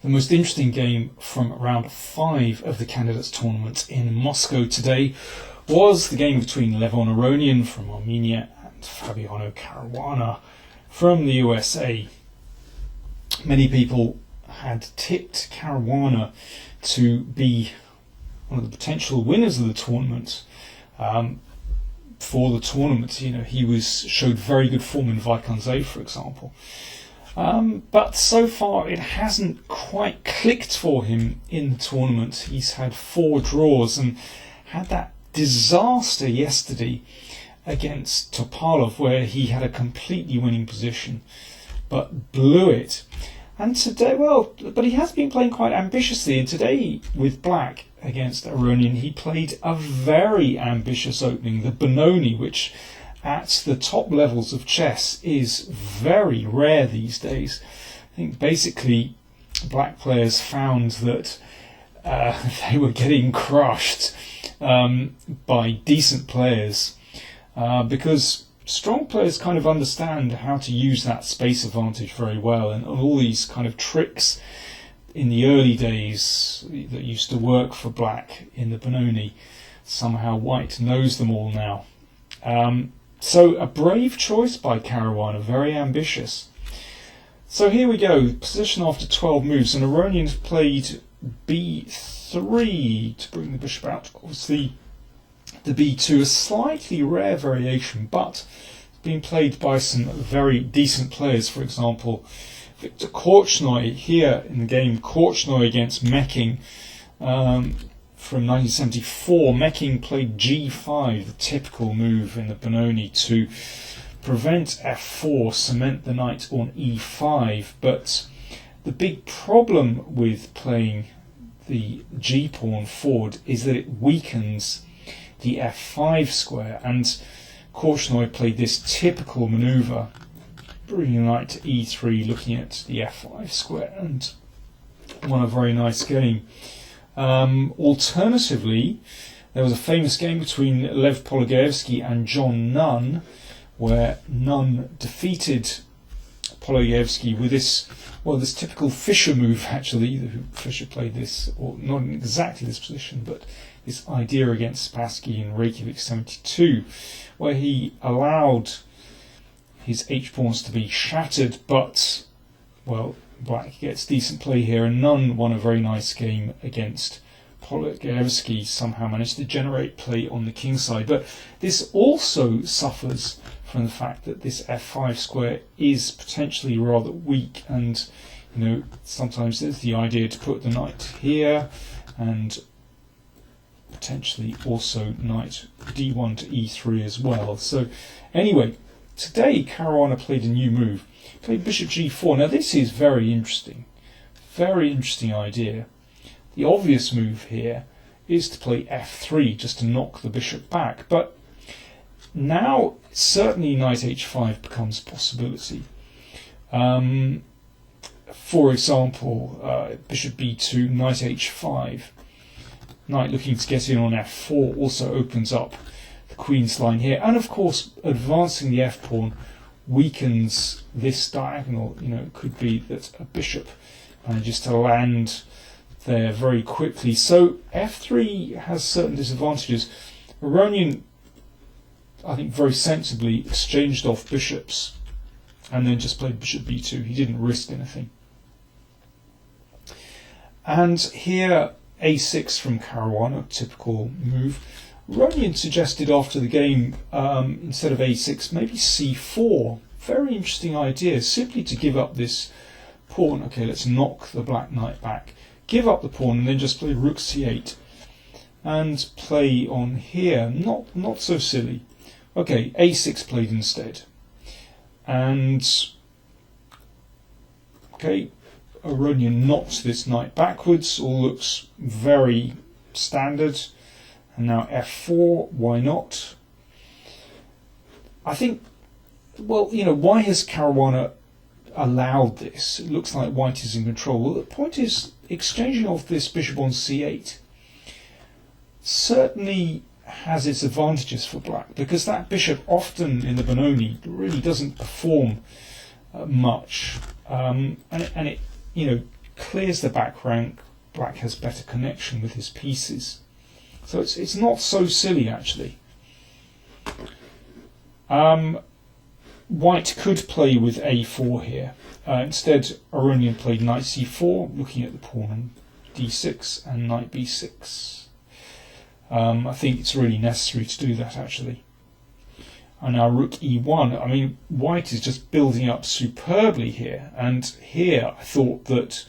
The most interesting game from round 5 of the Candidates Tournament in Moscow today was the game between Aronian from Armenia and Fabiano Caruana from the USA. Many people had tipped Caruana to be one of the potential winners of the tournament. For the tournament, you know, he showed very good form in Vaikonze, for example. But so far it hasn't quite clicked for him in the tournament. He's had 4 draws and had that disaster yesterday against Topalov where he had a completely winning position but blew it. And today, but he has been playing quite ambitiously, and today with black against Aronian he played a very ambitious opening, the Benoni, which at the top levels of chess is very rare these days. I think basically black players found that they were getting crushed by decent players because strong players kind of understand how to use that space advantage very well, and all these kind of tricks in the early days that used to work for black in the Benoni, somehow white knows them all now. So a brave choice by Caruana, very ambitious. So here we go, position after 12 moves, and Aronian played b3 to bring the bishop out. Obviously the b2, a slightly rare variation, but being played by some very decent players. For example, Viktor Korchnoi here in the game, Korchnoi against Mecking from 1974. Mecking played g5, the typical move in the Benoni to prevent f4, cement the knight on e5. But the big problem with playing the g-pawn forward is that it weakens the f5 square, and Korchnoi played this typical maneuver, bringing the knight to e3, looking at the f5 square, and won a very nice game. Alternatively, there was a famous game between Lev Pologaevsky and John Nunn, where Nunn defeated Pologaevsky with this typical Fischer move. Actually, Fischer played this, or not in exactly this position, but this idea against Spassky in Reykjavik 72, where he allowed his h-pawns to be shattered, but, well, black gets decent play here, and Nunn won a very nice game against Pologaevsky, somehow managed to generate play on the king side. But this also suffers from the fact that this f5 square is potentially rather weak, and you know, sometimes there's the idea to put the knight here and potentially also knight d1 to e3 as well. So anyway, today Caruana played a new move, played bishop g4. Now this is very interesting idea. The obvious move here is to play f3 just to knock the bishop back, but now certainly knight h5 becomes a possibility. For example, bishop b2, knight h5, knight looking to get in on f4 also opens up the queen's line here, and of course advancing the f-pawn weakens this diagonal. You know, it could be that a bishop manages to land there very quickly. So f3 has certain disadvantages. Aronian, I think, very sensibly exchanged off bishops and then just played bishop b2. He didn't risk anything. And here a6 from Caruana, typical move. Aronian suggested after the game, instead of a6, maybe c4. Very interesting idea, simply to give up this pawn. Okay, let's knock the black knight back. Give up the pawn and then just play rook c8. And play on here, not so silly. Okay, a6 played instead. And, okay, Aronian knocks this knight backwards, all looks very standard. And now f4, why not? I think, well, you know, why has Caruana allowed this? It looks like white is in control. Well, the point is, exchanging off this bishop on c8 certainly has its advantages for black, because that bishop often in the Benoni really doesn't perform much, and it you know, clears the back rank, black has better connection with his pieces. So it's not so silly actually. White could play with a4 here. Instead, Aronian played knight c4, looking at the pawn on d6 and knight b6. I think it's really necessary to do that actually. And now rook e1. I mean, white is just building up superbly here. And here I thought that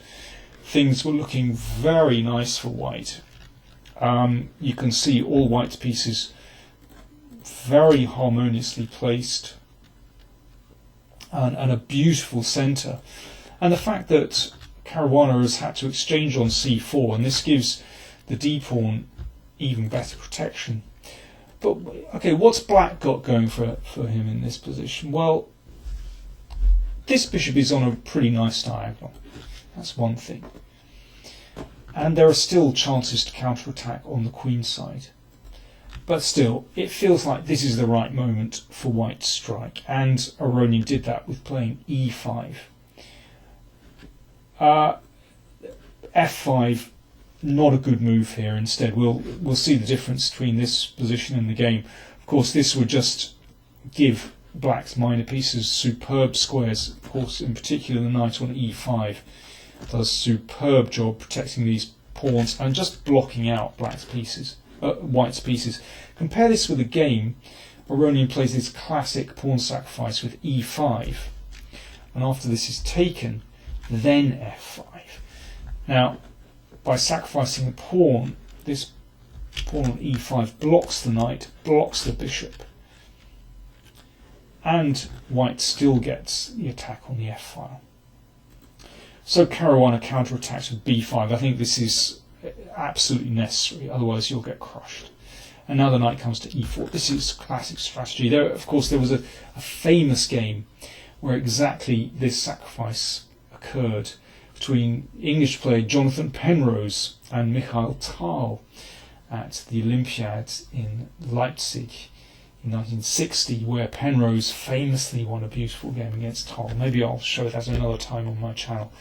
things were looking very nice for white. You can see all white's pieces very harmoniously placed. And a beautiful centre. And the fact that Caruana has had to exchange on c4, and this gives the d-pawn even better protection. But, okay, what's black got going for him in this position? Well, this bishop is on a pretty nice diagonal. That's one thing. And there are still chances to counterattack on the queen side. But still, it feels like this is the right moment for white to strike. And Aronian did that with playing e5. f5, not a good move here. Instead, we'll see the difference between this position and the game. Of course, this would just give black's minor pieces superb squares. Of course, in particular, the knight on e5 does a superb job protecting these pawns and just blocking out black's pieces, white's pieces. Compare this with a game. Aronian plays this classic pawn sacrifice with e5, and after this is taken, then f5. Now, by sacrificing the pawn, this pawn on e5 blocks the knight, blocks the bishop, and white still gets the attack on the f-file. So Caruana counterattacks with b5. I think this is absolutely necessary, otherwise you'll get crushed. And now the knight comes to e4. This is classic strategy. Of course, there was a famous game where exactly this sacrifice occurred between English player Jonathan Penrose and Michael Tal at the Olympiad in Leipzig in 1960, where Penrose famously won a beautiful game against Tal. Maybe I'll show that another time on my channel.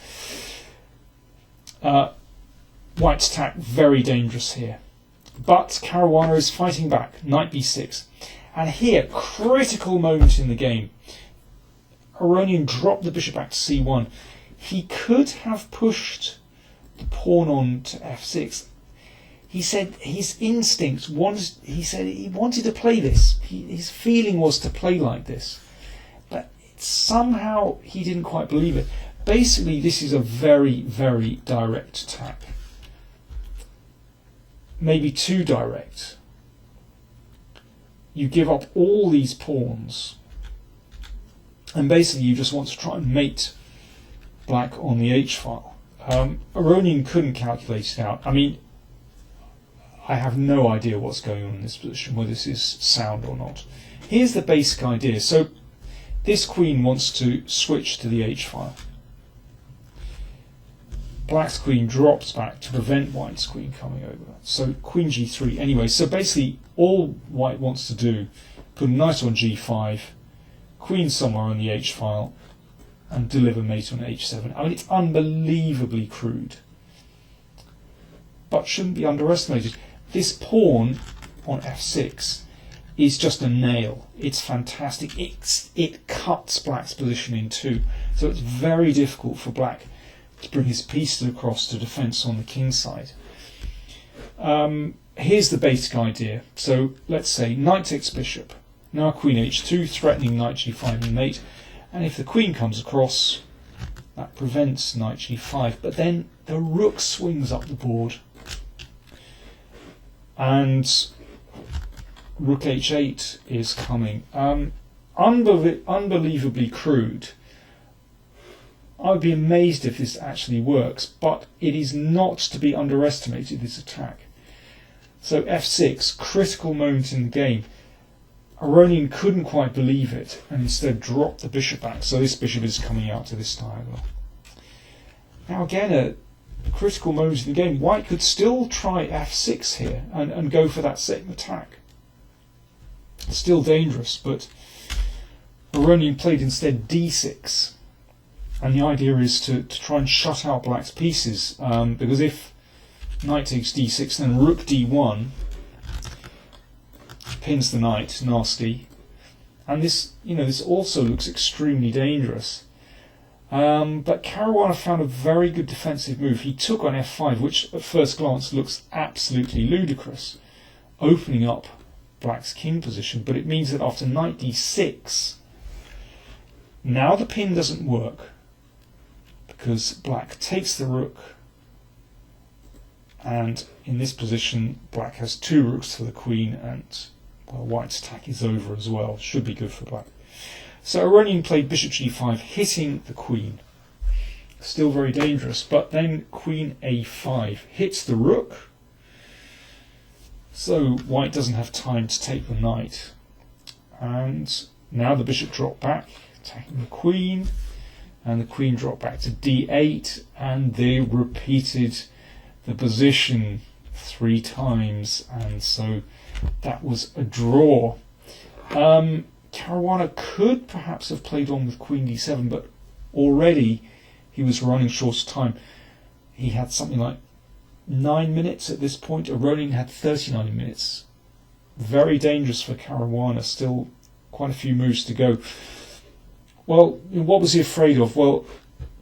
White's attack, very dangerous here. But Caruana is fighting back, knight b6. And here, critical moment in the game. Aronian dropped the bishop back to c1. He could have pushed the pawn on to f6. He said his instinct wanted, he wanted to play this. His feeling was to play like this. But somehow he didn't quite believe it. Basically, this is a very, very direct attack. Maybe too direct. You give up all these pawns, and basically you just want to try and mate black on the h-file. Aronian couldn't calculate it out. I mean, I have no idea what's going on in this position, whether this is sound or not. Here's the basic idea. So this queen wants to switch to the h-file. Black's queen drops back to prevent white's queen coming over. So queen g3 anyway. So basically all white wants to do, put a knight on g5, queen somewhere on the h-file, and deliver mate on h7. I mean, it's unbelievably crude, but shouldn't be underestimated. This pawn on f6 is just a nail. It's fantastic. It cuts black's position in two. So it's very difficult for black to bring his pieces across to defence on the king side. Here's the basic idea. So let's say knight takes bishop. Now queen h2, threatening knight g5 and mate. And if the queen comes across, that prevents knight g5. But then the rook swings up the board. And rook h8 is coming. Unbelievably crude. I would be amazed if this actually works, but it is not to be underestimated, this attack. So f6, critical moment in the game. Aronian couldn't quite believe it and instead dropped the bishop back, so this bishop is coming out to this diagonal. Now again, a critical moment in the game. White could still try f6 here and go for that second attack. It's still dangerous, but Aronian played instead d6. And the idea is to try and shut out black's pieces, because if knight takes d6, then rook d1 pins the knight, nasty. And this, this also looks extremely dangerous. But Caruana found a very good defensive move. He took on f5, which at first glance looks absolutely ludicrous, opening up black's king position. But it means that after knight d6, now the pin doesn't work, because black takes the rook, and in this position black has 2 rooks for the queen, and well, white's attack is over as well. Should be good for black. So Aronian played bishop g5, hitting the queen. Still very dangerous, but then queen a5 hits the rook, so white doesn't have time to take the knight. And now the bishop dropped back, attacking the queen, and the queen dropped back to d8, and they repeated the position 3 times, and so that was a draw. Caruana could perhaps have played on with queen d7, but already he was running short of time. He had something like 9 minutes at this point. Aronian had 39 minutes. Very dangerous for Caruana, still quite a few moves to go. Well, what was he afraid of? Well,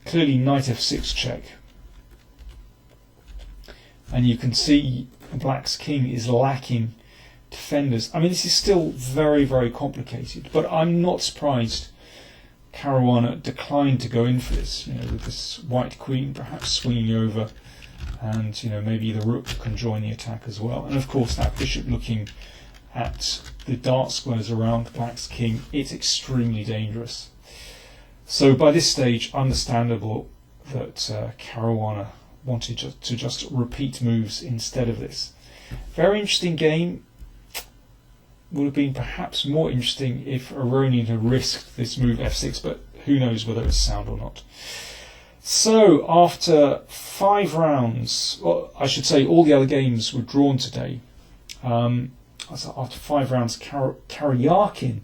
clearly knight f6 check. And you can see black's king is lacking defenders. I mean, this is still very, very complicated, but I'm not surprised Caruana declined to go in for this, with this white queen perhaps swinging over, and maybe the rook can join the attack as well. And of course that bishop looking at the dark squares around black's king, it's extremely dangerous. So by this stage, understandable that Caruana wanted to just repeat moves instead of this. Very interesting game. Would have been perhaps more interesting if Aronian had risked this move f6, but who knows whether it's sound or not. So after 5 rounds, well, I should say all the other games were drawn today. So after 5 rounds, Caruana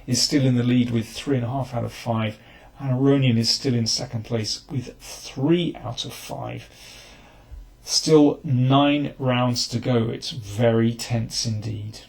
is still in the lead with 3.5 out of 5, and Aronian is still in second place with 3 out of 5. Still 9 rounds to go. It's very tense indeed.